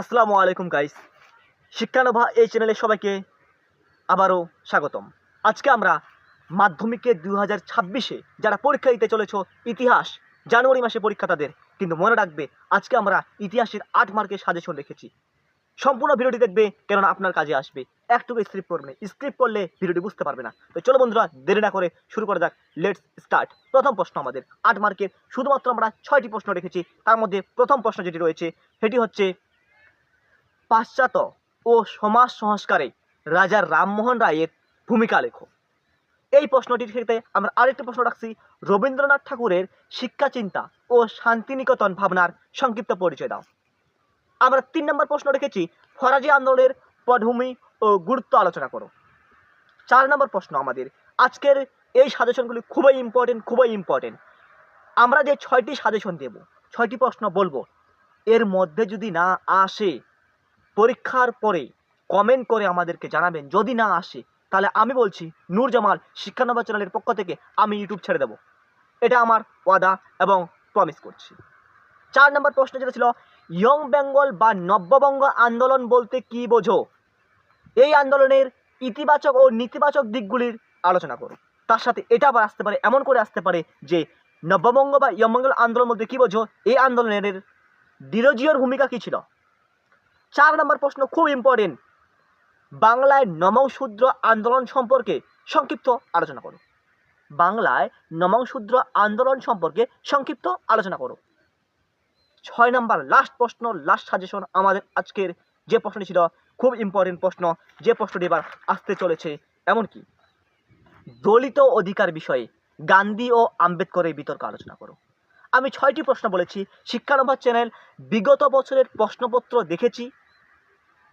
আসসালামু আলাইকুম গাইস, শিক্ষানভা এই চ্যানেলে সবাইকে আবারও স্বাগতম। আজকে আমরা মাধ্যমিকে 2026-এ যারা পরীক্ষা দিতে চলেছ ইতিহাস, জানুয়ারি মাসে পরীক্ষা তাদের, কিন্তু মনে রাখবে আজকে আমরা ইতিহাসের 8 মার্কের সাজেশন রেখেছি। সম্পূর্ণ ভিডিওটি দেখবে, কেননা আপনার কাজে আসবে। একটুকু স্ক্রিপ্ট করবে, স্ক্রিপ্ট করলে ভিডিওটি বুঝতে পারবে না। তো চলো বন্ধুরা, দেরি না করে শুরু করা যাক। Let's start. প্রথম প্রশ্ন আমাদের 8 মার্কের, শুধুমাত্র আমরা 6টি প্রশ্ন রেখেছি। তার মধ্যে প্রথম প্রশ্ন যেটি রয়েছে সেটি হচ্ছে, পাশ্চাত্য ও সমাজ সংস্কারে রাজা রামমোহন রায়ের ভূমিকা লেখো। এই প্রশ্নটির ক্ষেত্রে আমরা আরেকটি প্রশ্ন রাখছি, রবীন্দ্রনাথ ঠাকুরের শিক্ষা চিন্তা ও শান্তিনিকেতন ভাবনার সংক্ষিপ্ত পরিচয় দাও। আমরা 3 নম্বর প্রশ্ন রেখেছি, ফরাজি আন্দোলনের পটভূমি ও গুরুত্ব আলোচনা করো। 4 নম্বর প্রশ্ন আমাদের আজকের এই সাজেশনগুলি খুবই ইম্পর্টেন্ট। আমরা যে 6টি সাজেশন দেব, 6টি প্রশ্ন বলবো, এর মধ্যে যদি না আসে পরীক্ষার পরে কমেন্ট করে আমাদেরকে জানাবেন। যদি না আসে তাহলে আমি বলছি, নূর জামাল শিক্ষানভা চ্যানেলের পক্ষ থেকে আমি ইউটিউব ছেড়ে দেব। এটা আমার ওয়াদা এবং প্রমিস করছি। 4 নম্বর প্রশ্ন যেটা ছিল, ইয়ং বেঙ্গল বা নব্যবঙ্গ আন্দোলন বলতে কি বোঝো? এই আন্দোলনের ইতিবাচক ও নেতিবাচক দিকগুলির আলোচনা করো। তার সাথে এটা আবার আসতে পারে, এমন করে আসতে পারে যে নব্যবঙ্গ বা ইয়ং বেঙ্গল আন্দোলন বলতে কি বোঝো, এই আন্দোলনের ডিরোজিওর ভূমিকা কী ছিল। 4 নম্বর প্রশ্ন খুব ইম্পর্টেন্ট, বাংলায় নমঃশূদ্র আন্দোলন সম্পর্কে সংক্ষিপ্ত আলোচনা করো। বাংলায় নমঃশূদ্র আন্দোলন সম্পর্কে সংক্ষিপ্ত আলোচনা করো। 6 নম্বর লাস্ট প্রশ্ন, লাস্ট সাজেশন আমাদের আজকের যে প্রশ্নটি ছিল, খুব ইম্পর্টেন্ট প্রশ্ন, যে প্রশ্নটি এবার আসতে চলেছে, এমনকি দলিত অধিকার বিষয়ে গান্ধী ও আম্বেদকরের বিতর্ক আলোচনা করো। আমি 6টি প্রশ্ন বলেছি। শিক্ষানভা চ্যানেল বিগত বছরের প্রশ্নপত্র দেখেছি।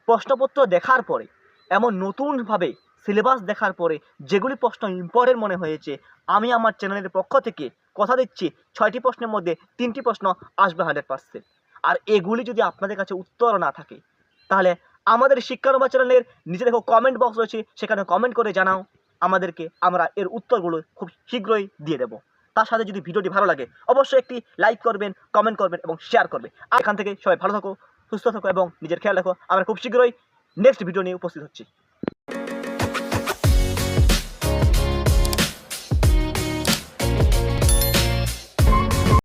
প্রশ্নপত্র দেখার পরে, এমন নতুনভাবে সিলেবাস দেখার পরে যেগুলি প্রশ্ন ইম্পর্টেন্ট মনে হয়েছে, আমি আমার চ্যানেলের পক্ষ থেকে কথা দিচ্ছি 6টি প্রশ্নের মধ্যে 3টি প্রশ্ন আসবে 100%। আর এগুলি যদি আপনাদের কাছে উত্তর না থাকে তাহলে আমাদের শিক্ষানভা চ্যানেলের নিচে দেখো কমেন্ট বক্স রয়েছে, সেখানে কমেন্ট করে জানাও আমাদেরকে, আমরা এর উত্তরগুলো খুব শীঘ্রই দিয়ে দেবো। তার সাথে যদি ভিডিওটি ভালো লাগে অবশ্যই একটি লাইক করবেন, কমেন্ট করবেন এবং শেয়ার করবেন। আর এখান থেকে সবাই ভালো থাকো, সুস্থ থাকো এবং নিজের খেয়াল রাখো। আমরা খুব শীঘ্রই নেক্সট ভিডিও নিয়ে উপস্থিত হচ্ছি।